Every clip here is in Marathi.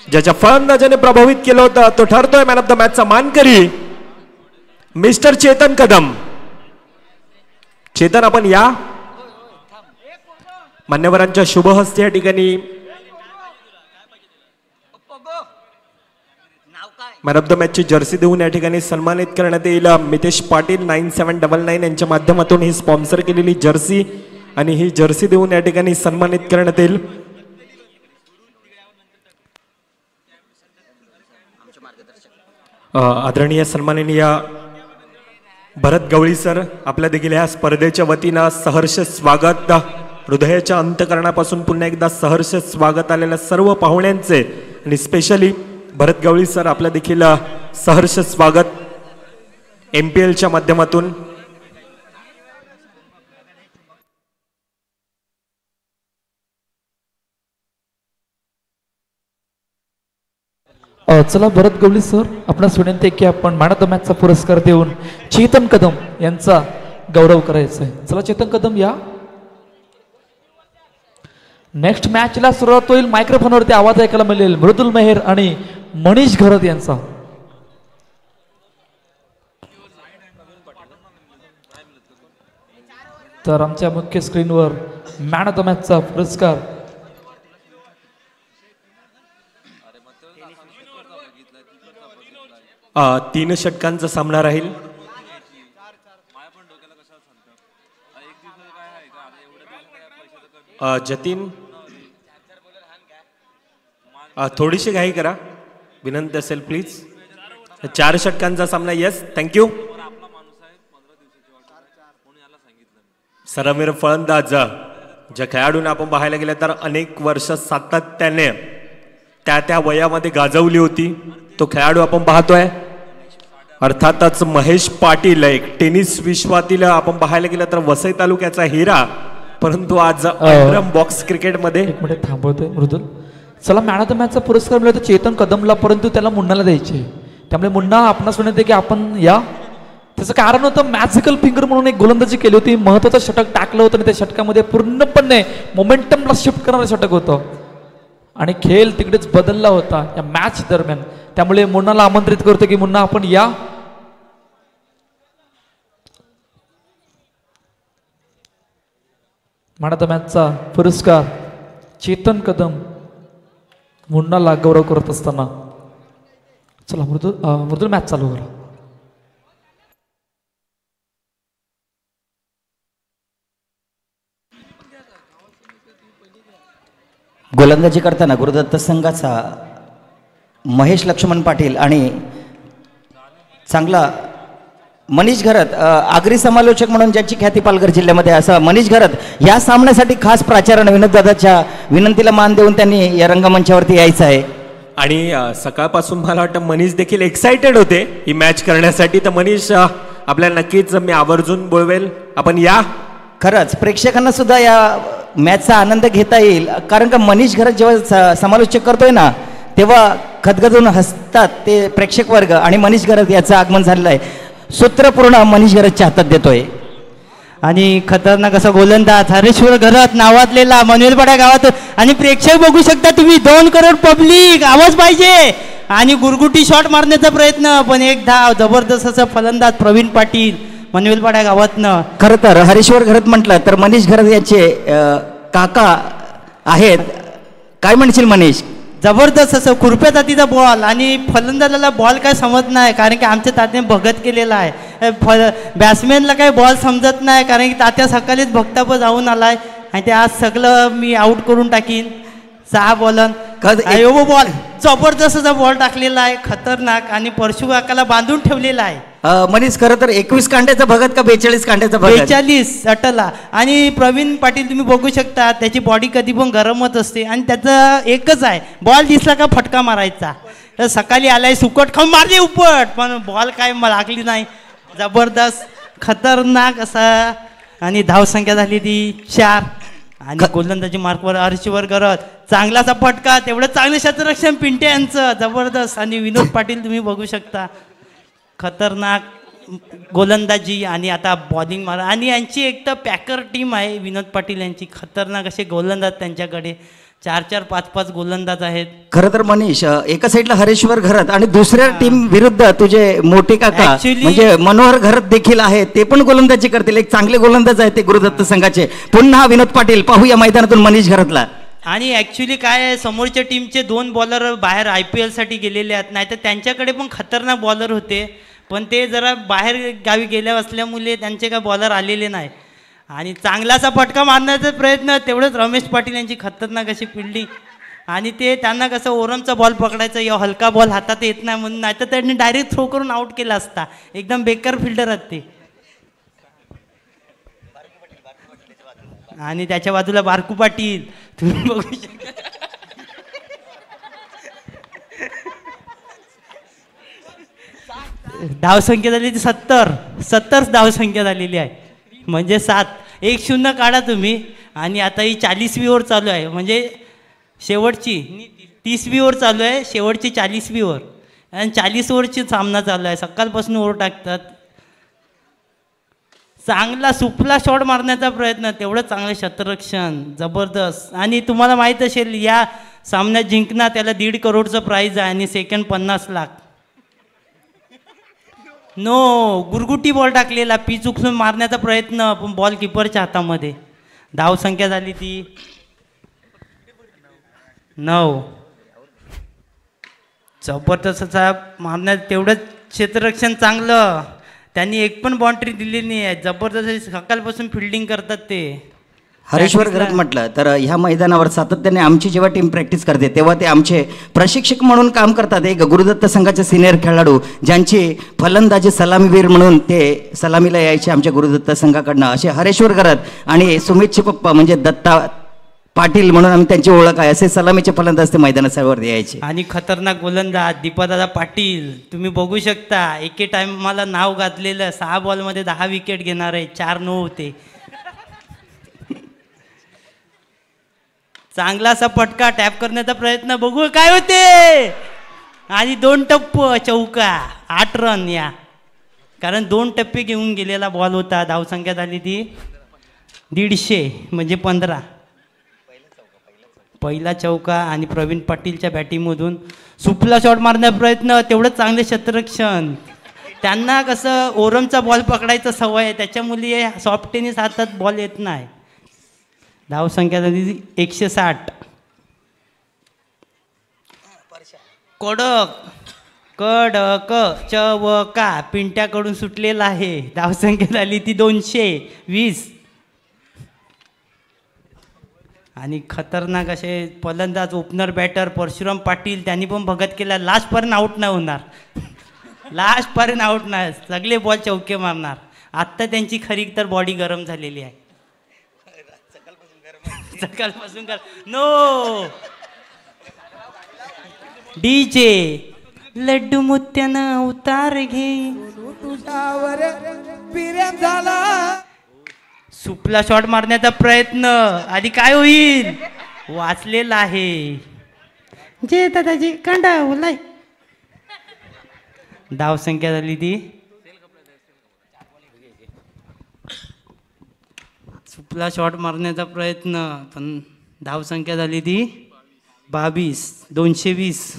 ज्याच्या फलंदाजाने प्रभावित केलं होतं तो ठरतोय मॅन ऑफ द मॅचचा मानकरी मिस्टर चेतन कदम. चेतन आपण या. मान्यवरांच्या शुभ हस्ते या ठिकाणी मॅन ऑफ द मॅचची जर्सी देऊन या ठिकाणी सन्मानित करण्यात येईल. मितेश पाटील 9799 यांच्या माध्यमातून ही स्पॉन्सर केलेली जर्सी आणि ही जर्सी देऊन या ठिकाणी सन्मानित करण्यात येईल. आदरणीय सन्माननीय भरत गवळी सर, आपल्या देखील या स्पर्धेच्या वतीनं सहर्ष स्वागत. हृदयाच्या अंतकरणापासून पुन्हा एकदा सहर्ष स्वागत आलेल्या सर्व पाहुण्यांचे आणि स्पेशली भरत गवळी सर आपल्या देखील सहर्ष स्वागत MPLच्या माध्यमातून. चला भरत गवळी सर, आपणास विनंती आहे की आपण मॅन ऑफ द मॅचचा पुरस्कार देऊन चेतन कदम यांचा गौरव करायचा आहे. चला चेतन कदम या. नेक्स्ट मॅचला सुरुवात होईल. मायक्रोफोनवरती आवाज ऐकायला मिळेल मृदुल मेहर आणि मनीष घरत यांचा. तर आमच्या मुख्य स्क्रीनवर मॅन ऑफ द मॅचचा पुरस्कार तीन षटकांचा सामना राहील. जतीन थोडीशी घाई करा, विनंती असेल प्लीज. 4 षटकांचा सामना. Yes, thank you. सरमवीर फलंदाज ज्या खेळाडूंना आपण पाहायला गेलं तर अनेक वर्ष सातत्याने त्या वयामध्ये गाजवली होती, तो खेळाडू आपण पाहतोय अर्थातच महेश पाटील. एक टेनिस विश्वातील आपण पाहायला गेलं तर वसई तालुक्याचा हिरा, परंतु आज बॉक्स क्रिकेटमध्ये. एक मिनिट थांबवतोय मृदुल. चला मॅन ऑफ द मॅचचा पुरस्कार मिळतो चेतन कदमला, परंतु त्याला मुन्नाला द्यायचे. त्यामुळे मुन्ना आपणास विनंती की आपण या. त्याचं कारण होतं मॅजिकल फिंगर म्हणून एक गोलंदाजी केली होती, महत्वाचं षटक टाकलं होतं आणि त्या षटकामध्ये पूर्णपणे मोमेंटमला शिफ्ट करणारं षटक होतं आणि खेळ तिकडेच बदलला होता या मॅच दरम्यान. त्यामुळे मुन्नाला आमंत्रित करतो की मुन्ना आपण या. मॅन ऑफ द मॅचचा पुरस्कार चेतन कदम मुन्नाला गौरव करत असताना. चला मृदुल मॅच चालू करा. गोलंदाजी करताना गुरुदत्त संघाचा महेश लक्ष्मण पाटील आणि चांगला मनीष घरत, आगरी समालोचक म्हणून ज्याची ख्याती पालघर जिल्ह्यामध्ये, असं मनीष घरत या सामन्यासाठी खास प्राचार्याने विनोददादाच्या विनंतीला मान देऊन त्यांनी या रंगमंचावरती यायचं आहे. आणि सकाळपासून मला वाटतं मनीष देखील एक्साइटेड होते ही मॅच करण्यासाठी. तर मनीष आपल्याला नक्कीच मी आवर्जून बोलवेल, आपण या. खरंच प्रेक्षकांना सुद्धा या मॅचचा आनंद घेता येईल, कारण का मनीष घरत जेव्हा समालोचक करतोय ना तेव्हा खदगदून हसतात ते प्रेक्षक वर्ग, आणि मनीष घरत याचं आगमन झालेलं आहे. सूत्रपूर्ण मनीष घरतच्या हातात देतोय. आणि खतरनाक असा गोलंदाज हरेश्वर घरत नावाजलेला मनवेलपाडा गावात, आणि प्रेक्षक बघू शकता तुम्ही 2 करोड पब्लिक, आवाज पाहिजे. आणि गुरगुटी शॉट मारण्याचा प्रयत्न, पण एक धाव. जबरदस्त असं फलंदाज प्रवीण पाटील मनवेलपाडा गावातनं. खरं तर हरेश्वर घरत म्हटलं तर मनीष घरत याचे काका आहेत. काय म्हणशील मनीष? जबरदस्त असं खुरप्या जातीचा बॉल, आणि फलंदाजाला बॉल काय समजत नाही, कारण की आमच्या तात्याने भगत केलेला आहे. बॅट्समॅनला काय बॉल समजत नाही, कारण की तात्या सकाळीच भक्ताप जाऊन आलाय आणि ते आज सगळं मी आउट करून टाकीन. 6 बॉलन बॉल जबरदस्त असा बॉल टाकलेला आहे, खतरनाक, आणि परशु काकाला बांधून ठेवलेला आहे. मनीष खरं तर 21 कांड्याचा भगत का 42 कांड्याचा भगत? 42 अटला. आणि प्रवीण पाटील तुम्ही बघू शकता, त्याची बॉडी कधी पण गरमच असते, आणि त्याचं एकच आहे बॉल दिसला का फटका मारायचा. तर सकाळी आलाय सुकट खाऊन मारले उपट, पण बॉल काय लागली नाही. जबरदस्त खतरनाक असा, आणि धावसंख्या झाली ती 4, आणि गोलंदाजी मार्कवर हर्षवर करत चांगलासा फटका. तेवढं चांगलं क्षेत्ररक्षण पिंटे यांचं जबरदस्त. आणि विनोद पाटील तुम्ही बघू शकता, खतरनाक गोलंदाजी, आणि आता बॉलिंग मारा. आणि यांची एक तर पॅकर टीम आहे विनोद पाटील यांची, खतरनाक असे गोलंदाज त्यांच्याकडे. 4-4, 5-5 गोलंदाज आहेत. खरं तर मनीष, एका साईडला हरेश्वर घरत आणि दुसऱ्या टीम विरुद्ध तुझे मोठे काका म्हणजे मनोहर घरत देखील आहेत, ते पण गोलंदाजी करतील. एक चांगले गोलंदाज आहेत ते गुरुदत्त संघाचे. पुन्हा विनोद पाटील पाहूया मैदानातून मनीष घरतला. आणि ॲक्च्युली काय आहे, समोरच्या टीमचे 2 बॉलर बाहेर IPL साठी गेलेले आहेत, नाही तर त्यांच्याकडे पण खतरनाक बॉलर होते, पण ते जरा बाहेर गावी गेल्या असल्यामुळे त्यांचे काय बॉलर आलेले नाही. आणि चांगलासा फटका मारण्याचा प्रयत्न, तेवढंच रमेश पाटील यांची खतरनाक अशी फिल्डिंग. आणि ते त्यांना कसं ओरमचा बॉल पकडायचा, या हलका बॉल हातात येत नाही म्हणून, नाही तर त्यांनी डायरेक्ट थ्रो करून आउट केला असता. एकदम बेकार फिल्डर आहेत ते. आणि त्याच्या बाजूला बारकू पाटील तुम्ही बघू शकता. धावसंख्या झाली ती 70 धावसंख्या झालेली आहे, म्हणजे 7. 1-0 काढा तुम्ही. आणि आता ही 40वी ओव्हर चालू आहे, म्हणजे शेवटची 30वी ओव्हर चालू आहे, शेवटची 40वी ओव्हर. आणि 40 ओव्हरची सामना चालू आहे, सकाळपासून ओव्हर टाकतात. चांगला सुपला शॉट मारण्याचा प्रयत्न, तेवढं चांगलं क्षेत्ररक्षण जबरदस्त. आणि तुम्हाला माहीत असेल या सामन्यात जिंकणार त्याला 1.5 करोडचं प्राईज आहे आणि सेकंड 50 लाख. गुरगुटी बॉल टाकलेला, पिच उचलून मारण्याचा प्रयत्न, पण बॉल किपरच्या हातामध्ये. धावसंख्या झाली ती 9. जबरदस्त मारण्यात, तेवढंच क्षेत्ररक्षण चांगलं. त्यांनी एक पण बाउंड्री दिली नाही आहे. जबरदस्त सकाळपासून फिल्डिंग करतात ते. हरेश्वर घरत म्हटलं तर ह्या मैदानावर सातत्याने आमची जेव्हा टीम प्रॅक्टिस करते तेव्हा ते आमचे प्रशिक्षक म्हणून काम करतात. एक गुरुदत्त संघाचे सिनियर खेळाडू ज्यांची फलंदाजी सलामीवीर म्हणून ते सलामीला यायचे आमच्या गुरुदत्त संघाकडनं, असे हरेश्वर घरत आणि सुमितचे पप्पा म्हणजे दत्ता पाटील म्हणून आम्ही त्यांची ओळख आहे, असे सलामीचे फलंदाज ते मैदानावर यायचे. आणि खतरनाक गोलंदाज दीपादादा पाटील तुम्ही बघू शकता. एके टाइम मला नाव गाजलेलं, 6 बॉलमध्ये 10 विकेट घेणार आहे, 4 नो होते. चांगलासा फटका, टॅप करण्याचा प्रयत्न, बघू काय होते. आणि 2 टप्प चौका, 8 रन या, कारण 2 टप्पे घेऊन गेलेला बॉल होता. धावसंख्या झाली ती 150 म्हणजे 15. पहिला चौका. आणि प्रवीण पाटीलच्या बॅटिंगमधून सुपला शॉट मारण्याचा प्रयत्न, तेवढंच चांगले क्षेत्ररक्षण. त्यांना कसं ओरमचा बॉल पकडायचा सवय आहे, त्याच्यामुळे सॉफ्ट टेनिस हातात बॉल येत नाही. धावसंख्या झाली 160. कडक चवका पिंट्याकडून सुटलेला आहे. धावसंख्या झाली ती 220. आणि खतरनाक असे फलंदाज ओपनर बॅटर परशुराम पाटील, त्यांनी पण भगत केला. लास्टपर्यंत आऊट नाही होणार, लास्टपर्यंत आऊट नाही, सगळे बॉल चौके मारणार. आत्ता त्यांची खरी तर बॉडी गरम झालेली आहे, सकाळपासून नो. डीजे लड्डू मुत्यानं उतार घे, सुपला शॉट मारण्याचा प्रयत्न. आधी काय होईल, वाचलेला आहे. जे दादाजी कांडा ओलाय. धावसंख्या झाली ती, सुपला शॉट मारण्याचा प्रयत्न, पण धावसंख्या झाली ती 22. 220.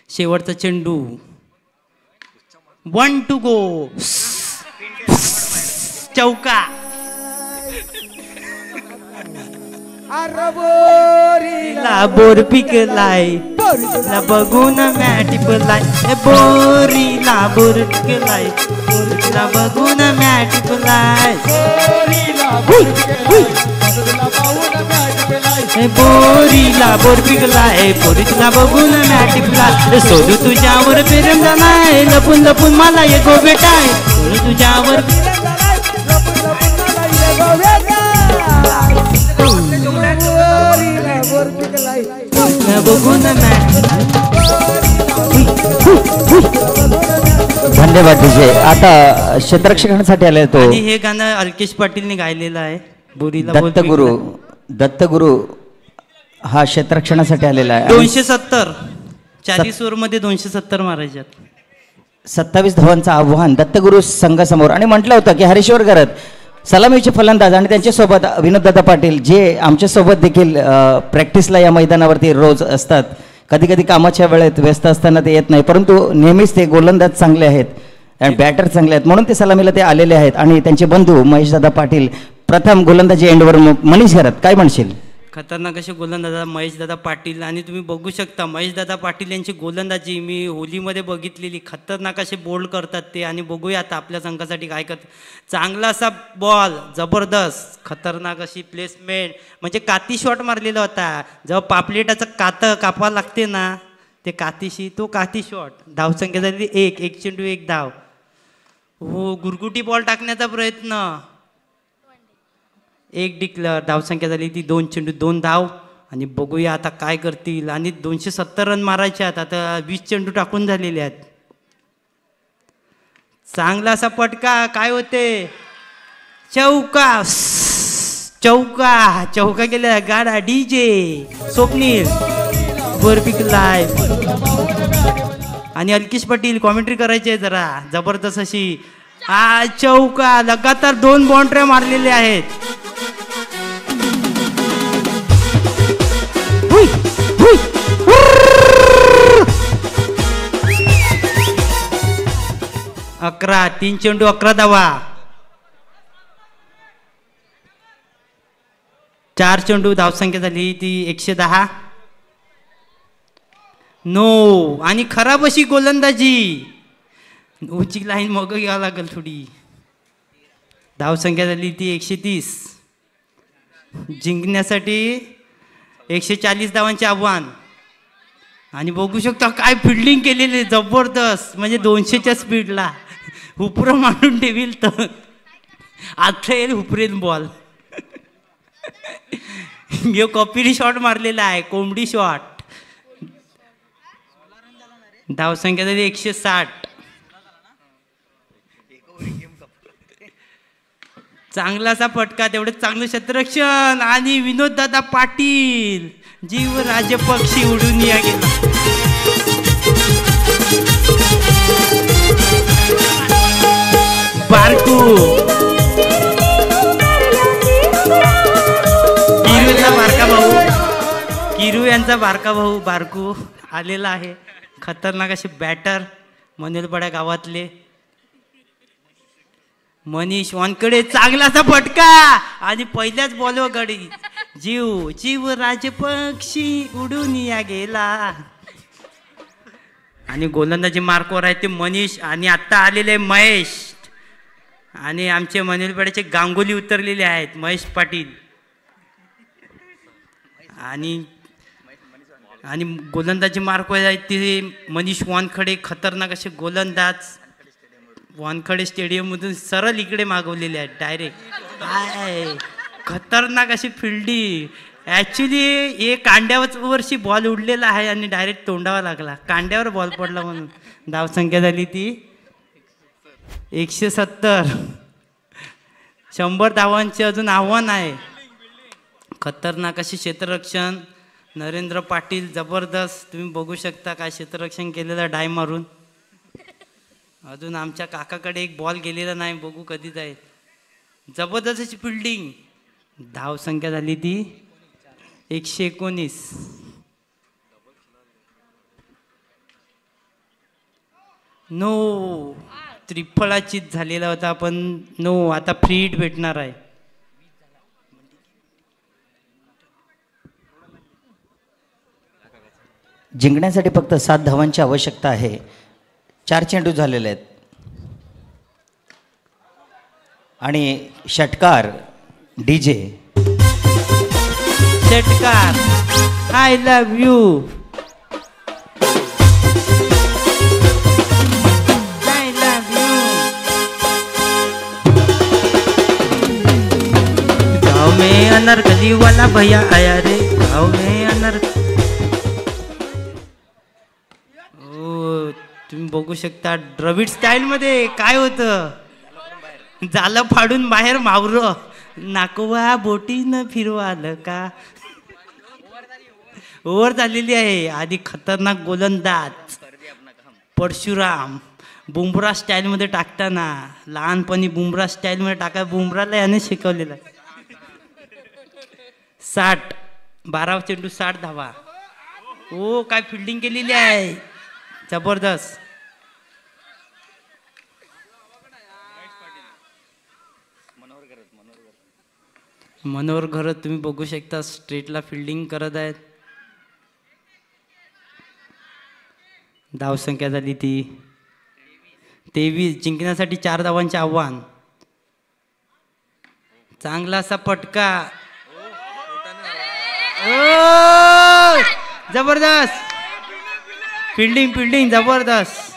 शेवटचा चेंडू, 1 to go. चौका. बोर पिकलाय बघून मॅटिपलाय, बोरीला बोर पिकलाय बघून मॅटिपलाय, बोरीला बोर पिकलाय बोरीला बघून मॅटिपलाय. सोडू तुझ्यावर प्रेम झालाय, लपून लपून मला एक भेटाय, सोडू तुझ्यावर धन्यवाद डीजे. आता क्षेत्ररक्षणासाठी आले तो. आणि हे गाणं अल्केश पाटीलने गायलेलं आहे. दत्तगुरु हा क्षेत्ररक्षणासाठी आलेला आहे. 270. 40 ओव्हरमध्ये 270 मारायच्यात. 27 धावांचं आव्हान दत्तगुरु संघासमोर. आणि म्हटलं होतं की हरेश्वर घरत सलामीचे फलंदाज आणि त्यांच्यासोबत विनोददादा पाटील जे आमच्यासोबत देखील प्रॅक्टिसला या मैदानावरती रोज असतात. कधी कधी कामाच्या वेळेत व्यस्त असताना ते येत नाही, परंतु नेहमीच ते गोलंदाज चांगले आहेत आणि बॅटर चांगले आहेत, म्हणून ते सलामीला ते आलेले आहेत. आणि त्यांचे बंधू महेशदादा पाटील प्रथम गोलंदाजी एंडवर. मनीष घरात काय म्हणशील? खतरनाक असे गोलंदाज महेशदादा पाटील. आणि तुम्ही बघू शकता महेशदादा पाटील यांची गोलंदाजी मी होलीमध्ये बघितलेली. खतरनाक असे बोल्ड करतात ते. आणि बघूया आता आपल्या संघासाठी काय करतात. चांगला असा बॉल, जबरदस्त खतरनाक अशी प्लेसमेंट, म्हणजे काती शॉट मारलेला होता. जेव्हा पापलेटाचं कातं कापावं लागते ना ते कातीशी, तो काती शॉट. धावसंख्या झाली 1 चेंडू 1 धाव. हो, गुरगुटी बॉल टाकण्याचा प्रयत्न, 1 डिक्लेअर. धावसंख्या झाली ती 2 चेंडू 2 धाव. आणि बघूया आता काय करतील. आणि 270 रन मारायचे आहेत. आता 20 चेंडू टाकून झालेले आहेत. चांगला असा पटका, काय होते, चौका चौका चौका गेला. गाडा डीजे स्वप्नील गोरपिक लाईव्ह. आणि अलकेश पाटील कॉमेंट्री करायची आहे जरा जबरदस्त अशी. चौका, लगातार 2 बाउंड्र्या मारलेल्या आहेत. 11 3 चेंडू 11 धावा. 4 चेंडू. धावसंख्या झाली ती 110. नो. आणि खराब अशी गोलंदाजी. नोची लाईन मग घ्यावं लागेल थोडी. धावसंख्या झाली ती 130. जिंकण्यासाठी 140 धावांचे आव्हान. आणि बघू शकता काय फिल्डिंग केलेली जबरदस्त, म्हणजे 200च्या स्पीडला हुपरं मांडून ठेवील तर आता येईल हुपरेन बॉल. कॉपी शॉट मारलेला आहे, कोंबडी शॉट. धावसंख्या झाली 160. चांगलासा फटका, तेवढं चांगलं क्षेत्ररक्षण. आणि विनोददादा पाटील जीव राजपक्षी उडून या गेला. बारकू किरूचा बारका भाऊ, किरू यांचा बारका भाऊ बारकू आलेला आहे. खतरनाक असे बॅटर मनेलपाड्या गावातले. मनीष वानकडे चांगलासा फटका. आणि पहिल्याच बॉलवर गडी. जीव जीव राजपक्षी उडून या गेला. आणि गोलंदाजी मार्कवर आहे ते मनीष. आणि आत्ता आलेले महेश. आणि आमचे मनेलपाड्याचे गांगुली उतरलेले आहेत महेश पाटील. आणि आणि गोलंदाजी मार्कवर आहेत ते मनीष वानखडे. खतरनाक असे गोलंदाज. वानखडे स्टेडियममधून सरळ इकडे मागवलेले आहेत डायरेक्ट. खतरनाक अशी फिल्डिंग. ॲक्च्युली हे कांड्यावरची बॉल उडलेला आहे आणि डायरेक्ट तोंडावा लागला. कांड्यावर बॉल पडला म्हणून. धावसंख्या झाली ती 170. 100 धावांचे अजून आव्हान आहे. खतरनाक असे क्षेत्ररक्षण नरेंद्र पाटील जबरदस्त. तुम्ही बघू शकता काय क्षेत्ररक्षण केलेलं डाय मारून. अजून आमच्या काकाकडे एक बॉल गेलेला नाही, बघू कधी जाईल. जबरदस्त अशी फिल्डिंग. धावसंख्या झाली ती 119. नो. त्रिफळाचीत झालेला होता पण नो. आता फ्री हिट भेटणार आहे. जिंकण्यासाठी फक्त 7 धावांची आवश्यकता आहे. 4 चेंडू झालेले आहेत. आणि षटकार डीजे. षटकार I love you. I love you. गाँव में अनारकली वाला भैया आया रे. गाँव में अनारकली. तुम्ही बघू शकता द्रविड स्टाईल मध्ये काय होतं. जालं फाडून बाहेर मावरं. नाकोवा बोटीनं फिरवालं का. ओव्हर झालेली आहे. आधी खतरनाक गोलंदाज परशुराम बुमरा स्टाईलमध्ये टाकताना लहानपणी बुमरा स्टाईलमध्ये टाका. बुमराला याने शिकवलेलं. 60 12 चेंडू 60 धावा. ओ काय फिल्डिंग केलेली आहे, जबरदस्त. मनोहर घरत तुम्ही बघू शकता स्ट्रेटला फिल्डिंग करत आहेत. धावसंख्या झाली ती 23. जिंकण्यासाठी 4 धावांचे आव्हान. चांगला असा फटका. जबरदस्त फिल्डिंग जबरदस्त.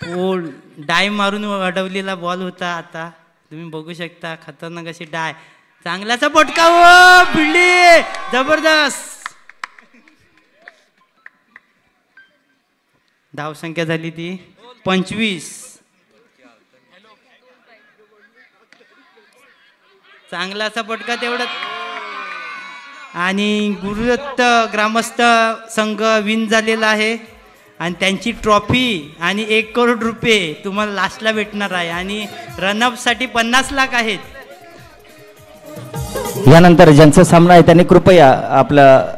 पोल डाय मारून अडवलेला बॉल होता. आता तुम्ही बघू शकता खतरनाक अशी डाय. चांगलाचा फटका. फिल्डिंग जबरदस्त. धावसंख्या झाली ती 25. चांगलाचा फटका तेवढं. आणि गुरुदत्त ग्रामस्थ संघ विन झालेला आहे आणि त्यांची ट्रॉफी आणि 1 करोड रुपये तुम्हाला लास्टला भेटणार आहे आणि रनअपसाठी 50 लाख आहेत. यानंतर ज्यांचा सामना आहे त्यांनी कृपया आपलं